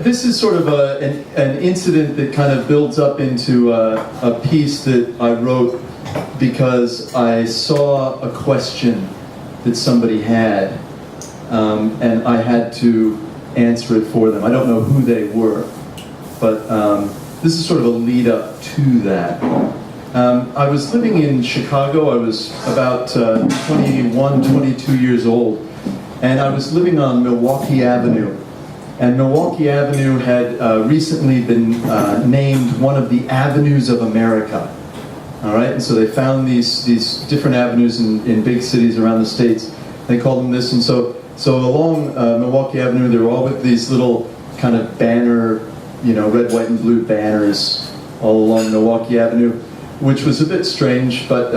This is sort of an incident that kind of builds up into a piece that I wrote because I saw a question that somebody had, and I had to answer it for them. I don't know who they were, but this is sort of a lead up to that. I was living in Chicago. I was about 21, 22 years old, and I was living on Milwaukee Avenue. And Milwaukee Avenue had recently been named one of the avenues of America. All right, and so they found these different avenues in big cities around the states. They called them this, and so along Milwaukee Avenue, there were all with these little kind of banner, red, white, and blue banners all along Milwaukee Avenue, which was a bit strange. But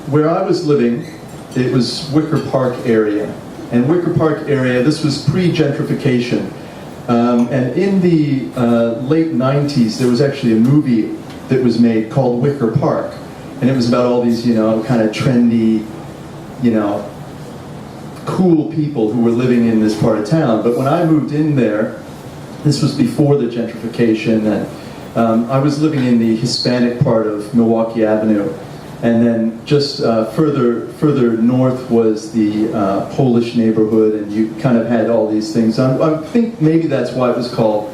where I was living, it was Wicker Park area. And Wicker Park area, this was pre-gentrification. And in the late 90s, there was actually a movie that was made called Wicker Park. And it was about all these, kind of trendy, cool people who were living in this part of town. But when I moved in there, this was before the gentrification, and I was living in the Hispanic part of Milwaukee Avenue. And then just further north was the Polish neighborhood, and you kind of had all these things. I think maybe that's why it was called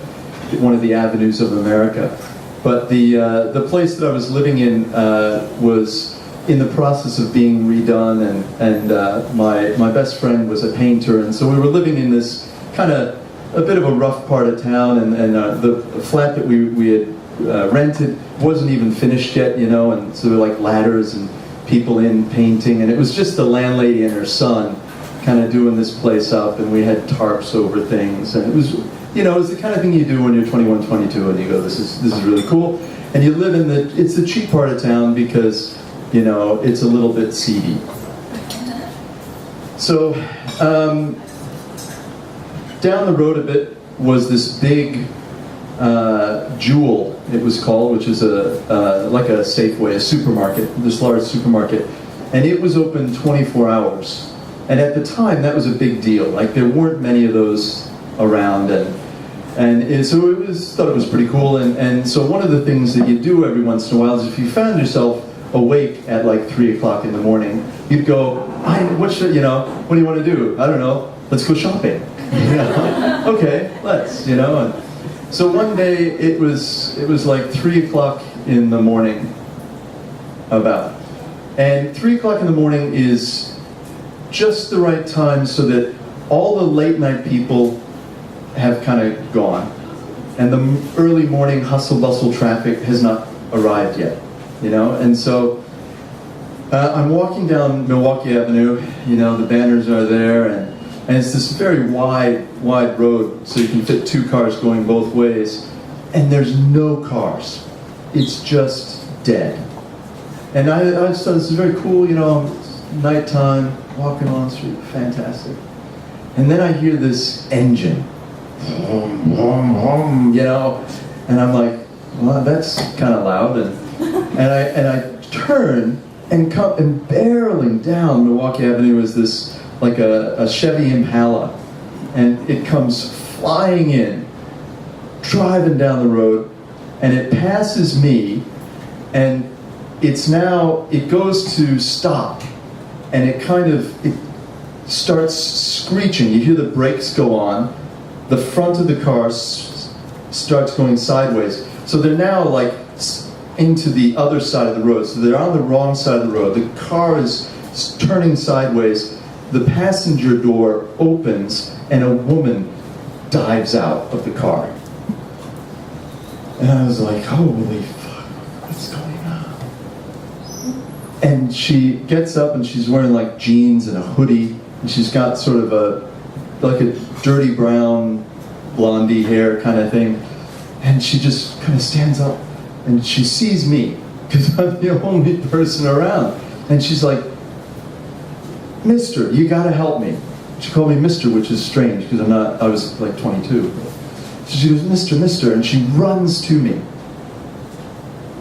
one of the avenues of America. But the place that I was living in was in the process of being redone, and my best friend was a painter, and so we were living in this kind of a bit of a rough part of town, and the flat that we had rented wasn't even finished yet, and so there were like ladders and people in painting, and it was just the landlady and her son kind of doing this place up, and we had tarps over things, and it was, it was the kind of thing you do when you're 21, 22, and you go, this is really cool, and you live in it's the cheap part of town because, it's a little bit seedy. So, down the road a bit was this big Jewel, it was called, which is like a Safeway, a supermarket, this large supermarket, and it was open 24 hours. And at the time, that was a big deal. Like, there weren't many of those around, and so thought it was pretty cool. And so one of the things that you do every once in a while is if you found yourself awake at like 3 o'clock in the morning, you'd go, what do you want to do? I don't know. Let's go shopping. Okay, let's. And so one day it was like 3 o'clock in the morning, about, and 3 o'clock in the morning is just the right time so that all the late night people have kind of gone, and the early morning hustle bustle traffic has not arrived yet. And so I'm walking down Milwaukee Avenue, the banners are there, and it's this very wide road, so you can fit 2 cars going both ways, and there's no cars. It's just dead. And I just thought, this is very cool, nighttime, walking on the street, fantastic. And then I hear this engine, and I'm like, well, that's kind of loud, and I turn and come, and barreling down Milwaukee Avenue is this, like a Chevy Impala, and it comes flying in, driving down the road, and it passes me, and it goes to stop, and it starts screeching. You hear the brakes go on, the front of the car starts going sideways, so they're now like into the other side of the road, so they're on the wrong side of the road. The car is turning sideways. The passenger door opens, and a woman dives out of the car. And I was like, holy fuck, what's going on? And she gets up, and she's wearing like jeans and a hoodie, and she's got sort of a dirty brown blondie hair kind of thing. And she just kind of stands up, and she sees me, because I'm the only person around. And she's like, Mister, you gotta help me. She called me Mister, which is strange, because I was like 22. So she goes, Mister, and she runs to me.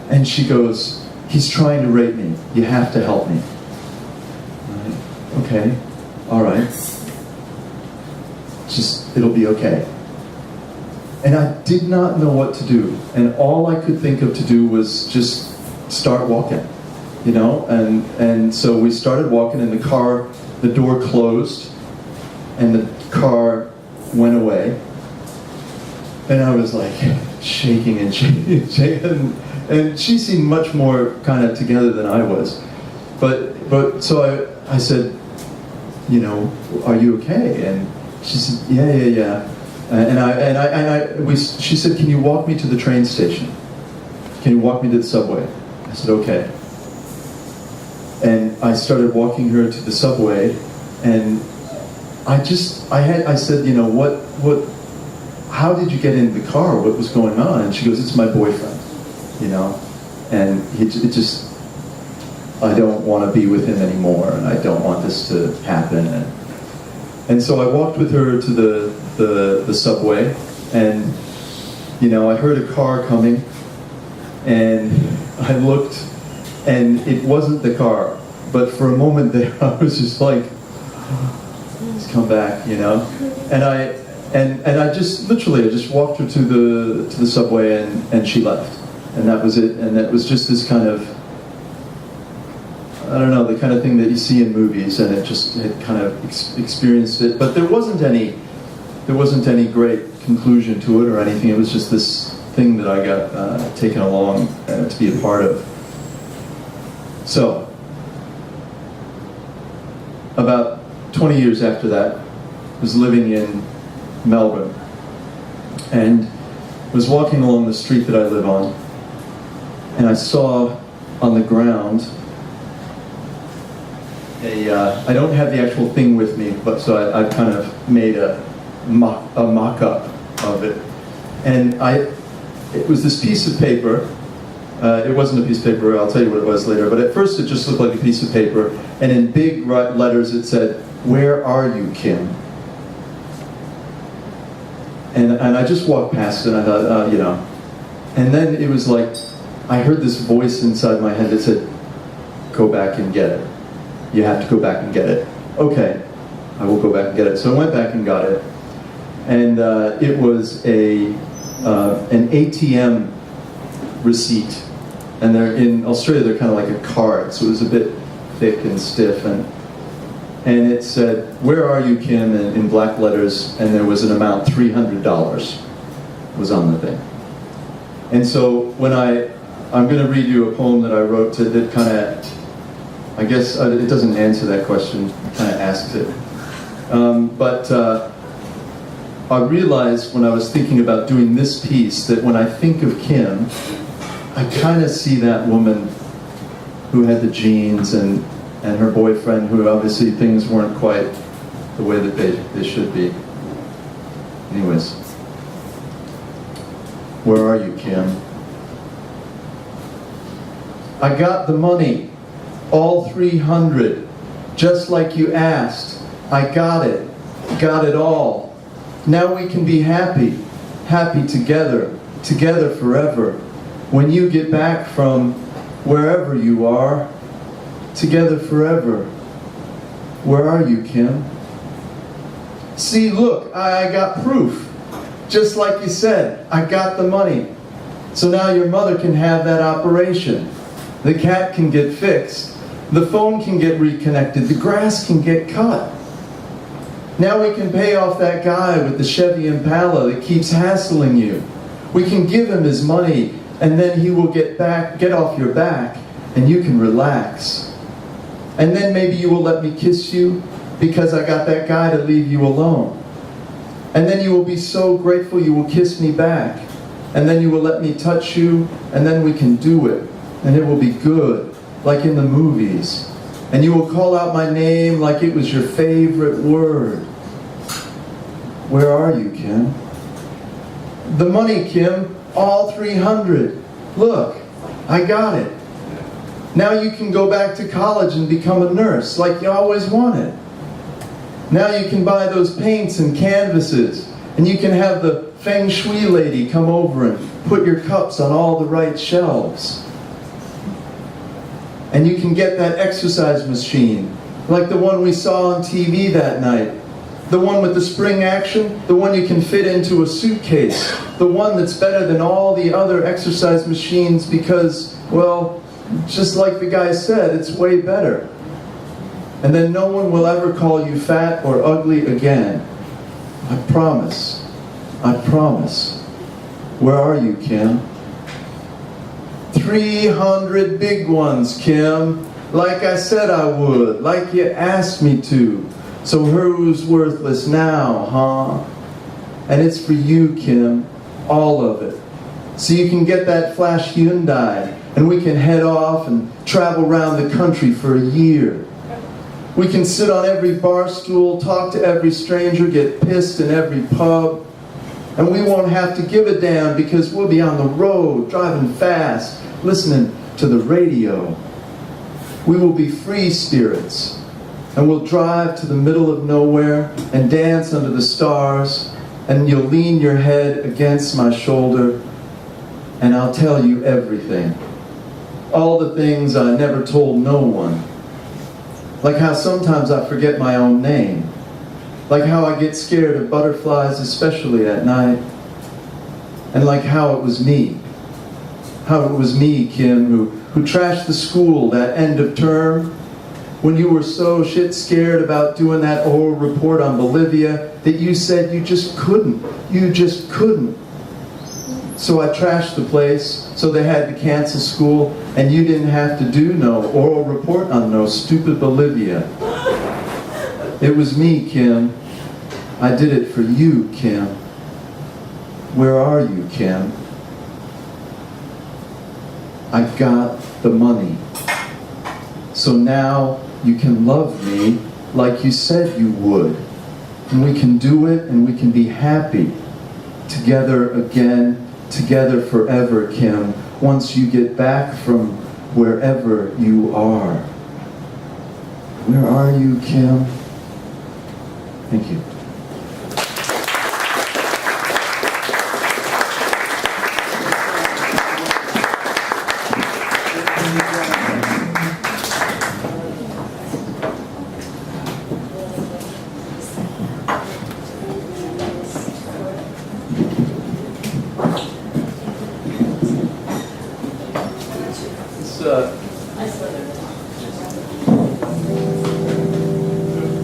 And she goes, he's trying to rape me. You have to help me. Okay, all right. Just, it'll be okay. And I did not know what to do. And all I could think of to do was just start walking, you know? And so we started walking in the car, the door closed, and the car went away. And I was like shaking and shaking and shaking. And she seemed much more kind of together than I was. But so I said, you know, are you okay? And she said, yeah. She said, can you walk me to the train station? Can you walk me to the subway? I said, okay. And I started walking her to the subway, and I said, you know, how did you get in the car? What was going on? And she goes, it's my boyfriend, you know, and I don't want to be with him anymore, and I don't want this to happen. And so I walked with her to the subway, and, you know, I heard a car coming, and I looked, and it wasn't the car, but for a moment there, I was just like, let's come back, you know, and I just walked her to the subway, and she left, and that was it. And that was just this kind of, I don't know, the kind of thing that you see in movies, and it kind of experienced it. But there wasn't any great conclusion to it or anything. It was just this thing that I got taken along to be a part of. So, about 20 years after that, I was living in Melbourne, and was walking along the street that I live on, and I saw on the ground I don't have the actual thing with me, but so I kind of made a mock-up of it, and it was this piece of paper. It wasn't a piece of paper, I'll tell you what it was later, but at first it just looked like a piece of paper, and in big letters it said, "Where are you, Kim?" And I just walked past it, and I thought, you know. And then it was like, I heard this voice inside my head that said, "Go back and get it. You have to go back and get it." Okay, I will go back and get it. So I went back and got it. And it was an ATM receipt. And they're in Australia, they're kind of like a card, so it was a bit thick and stiff. And it said, "Where are you, Kim?" in black letters, and there was an amount, $300 was on the thing. And so when I'm going to read you a poem that I wrote that kind of, I guess it doesn't answer that question, it kind of asks it. But I realized when I was thinking about doing this piece that when I think of Kim, I kind of see that woman who had the jeans and her boyfriend, who obviously things weren't quite the way that they should be. Anyways, where are you, Kim? I got the money, all 300, just like you asked. I got it all. Now we can be happy together forever. When you get back from wherever you are, together forever. Where are you, Kim? See, look, I got proof. Just like you said, I got the money. So now your mother can have that operation. The cat can get fixed. The phone can get reconnected. The grass can get cut. Now we can pay off that guy with the Chevy Impala that keeps hassling you. We can give him his money, and then he will get off your back, and you can relax. And then maybe you will let me kiss you because I got that guy to leave you alone. And then you will be so grateful you will kiss me back. And then you will let me touch you, and then we can do it. And it will be good, like in the movies. And you will call out my name like it was your favorite word. Where are you, Kim? The money, Kim, all 300. Look, I got it. Now you can go back to college and become a nurse like you always wanted. Now you can buy those paints and canvases, and you can have the feng shui lady come over and put your cups on all the right shelves. And you can get that exercise machine, like the one we saw on TV that night, The one with the spring action, the one you can fit into a suitcase, the one that's better than all the other exercise machines because, well, just like the guy said, it's way better. And then no one will ever call you fat or ugly again. I promise. I promise. Where are you, Kim? 300 big ones, Kim. Like I said I would, like you asked me to. So who's worthless now, huh? And it's for you, Kim, all of it. So you can get that flash Hyundai, and we can head off and travel around the country for a year. We can sit on every bar stool, talk to every stranger, get pissed in every pub. And we won't have to give a damn because we'll be on the road, driving fast, listening to the radio. We will be free spirits. And we'll drive to the middle of nowhere and dance under the stars, and you'll lean your head against my shoulder, and I'll tell you everything. All the things I never told no one. Like how sometimes I forget my own name. Like how I get scared of butterflies, especially at night. And like how it was me. How it was me, Kim, who trashed the school that end of term, when you were so shit scared about doing that oral report on Bolivia that you said you just couldn't. You just couldn't. So I trashed the place, so they had to cancel school, and you didn't have to do no oral report on no stupid Bolivia. It was me, Kim. I did it for you, Kim. Where are you, Kim? I got the money. So now you can love me like you said you would. And we can do it and we can be happy. Together again, together forever, Kim, once you get back from wherever you are. Where are you, Kim? Thank you.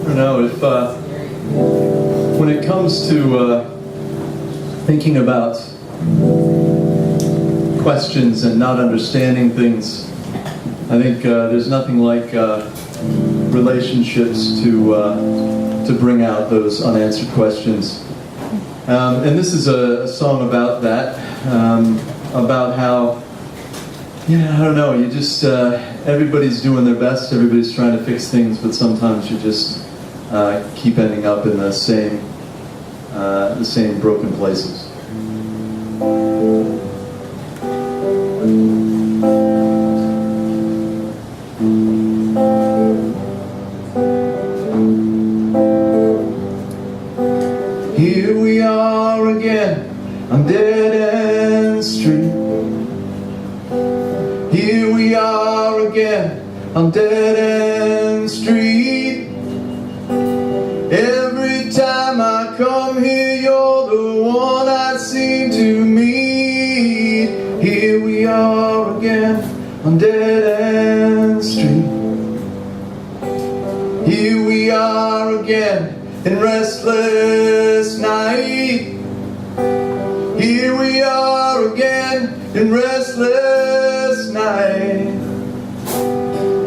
I don't know if when it comes to thinking about questions and not understanding things, I think there's nothing like relationships to bring out those unanswered questions. And this is a song about that, about how, yeah, I don't know, you just, everybody's doing their best, everybody's trying to fix things, but sometimes you just keep ending up in the same broken places. Here we are again on dead-end street. Here we are again on dead-end street. Every time I come here, you're the one I seem to meet. Here we are again on dead-end street. Here we are again in restless night. Here we are again in restless night.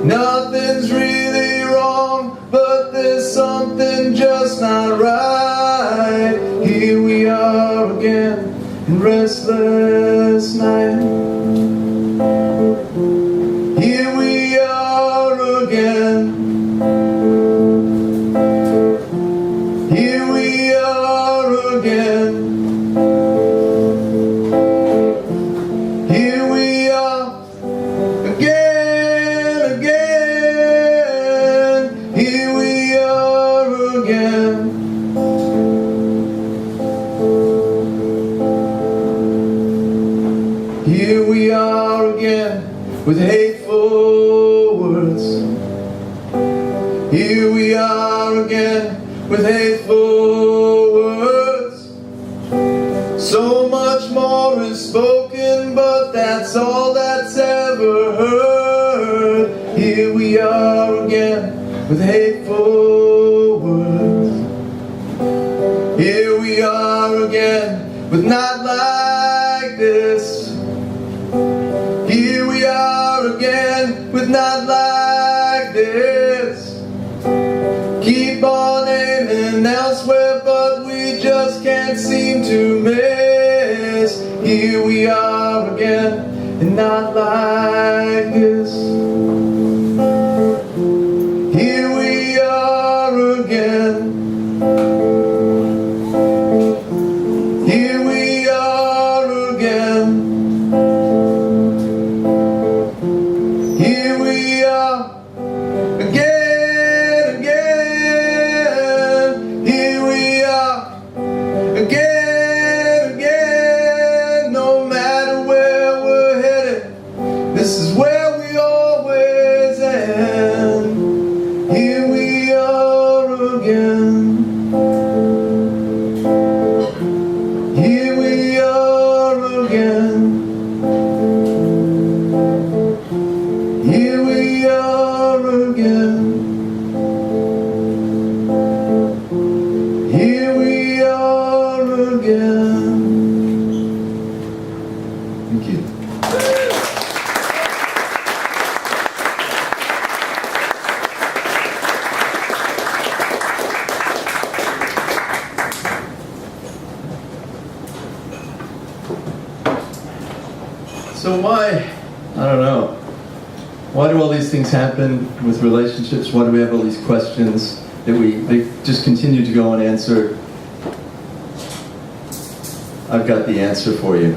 Nothing's really wrong, but there's something just not right. Here we are again in restless night. Here we are again. Here we are again. Here we are again, again. Here we are again. Here we are again with hateful words. Here we are again with hateful are again with Not Like This. Here we are again with Not Like This. Keep on aiming elsewhere, but we just can't seem to miss. Here we are again and Not Like This. Here we are again. Here we are again. Here we are again, again. Here we are again, again. No matter where we're headed, this is where we always end. Here we are again. Here we are again. Here we are again. Here we are again. Thank you. So why, I don't know, why do all these things happen with relationships? Why do we have all these questions that they just continue to go unanswered? I've got the answer for you.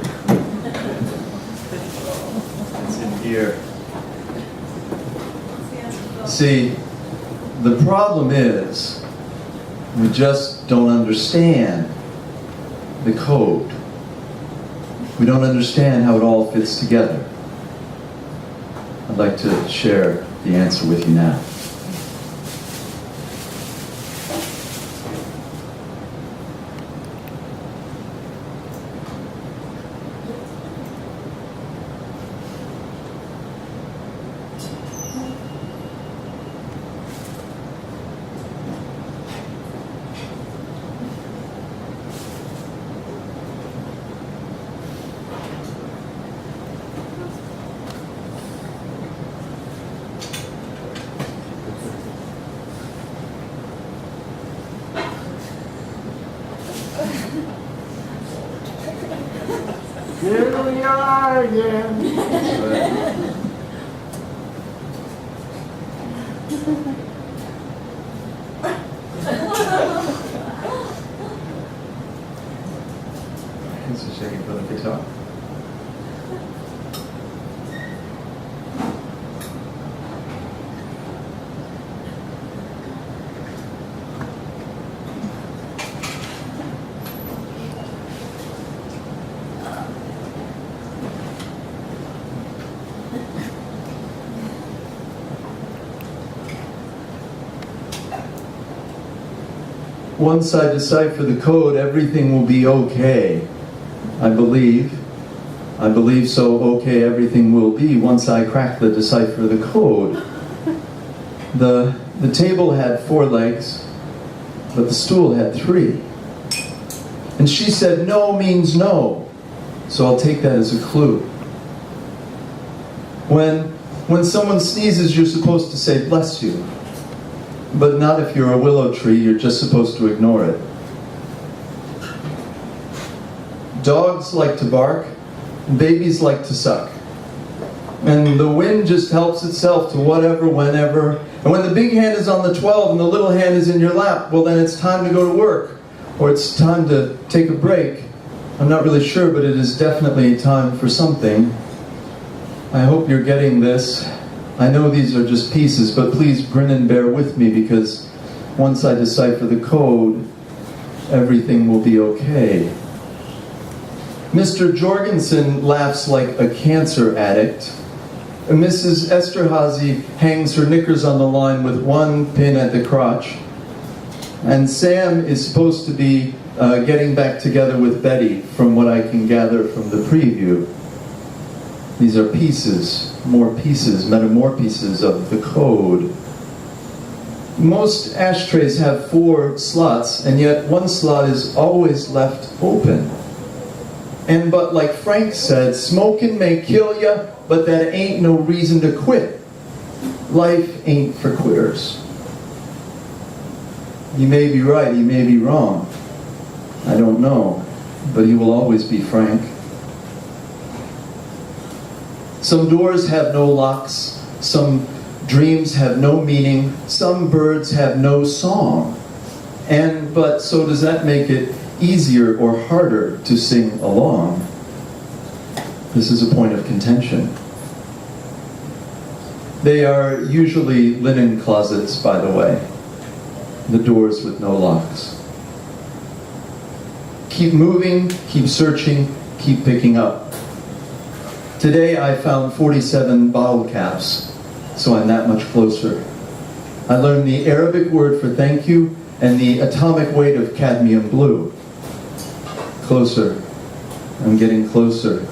It's in here. See, the problem is we just don't understand the code. We don't understand how it all fits together. I'd like to share the answer with you now. Here we are again. Hands are shaking for the guitar. Once I decipher the code, everything will be okay. I believe so, okay, everything will be once I crack the decipher the code. The table had 4 legs, but the stool had 3. And she said no means no, so I'll take that as a clue. When someone sneezes, you're supposed to say bless you. But not if you're a willow tree, you're just supposed to ignore it. Dogs like to bark, babies like to suck. And the wind just helps itself to whatever, whenever. And when the big hand is on the 12 and the little hand is in your lap, well then it's time to go to work. Or it's time to take a break. I'm not really sure, but it is definitely time for something. I hope you're getting this. I know these are just pieces, but please grin and bear with me, because once I decipher the code, everything will be okay. Mr. Jorgensen laughs like a cancer addict. Mrs. Esterhazy hangs her knickers on the line with 1 pin at the crotch. And Sam is supposed to be getting back together with Betty, from what I can gather from the preview. These are pieces, more pieces, metamorphoses of the code. Most ashtrays have 4 slots, and yet one slot is always left open. But like Frank said, smoking may kill ya, but that ain't no reason to quit. Life ain't for quitters. He may be right, he may be wrong. I don't know, but he will always be Frank. Some doors have no locks, some dreams have no meaning, some birds have no song. But so does that make it easier or harder to sing along? This is a point of contention. They are usually linen closets, by the way. The doors with no locks. Keep moving, keep searching, keep picking up. Today I found 47 bottle caps, so I'm that much closer. I learned the Arabic word for thank you and the atomic weight of cadmium blue. Closer. I'm getting closer.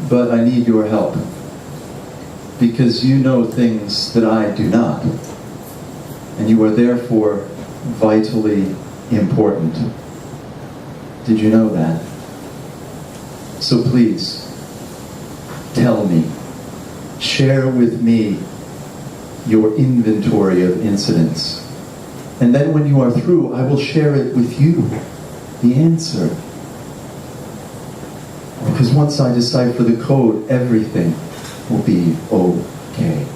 But I need your help, because you know things that I do not, and you are therefore vitally important. Did you know that? So please, tell me, share with me your inventory of incidents. And then when you are through, I will share it with you, the answer. Because once I decipher the code, everything will be okay.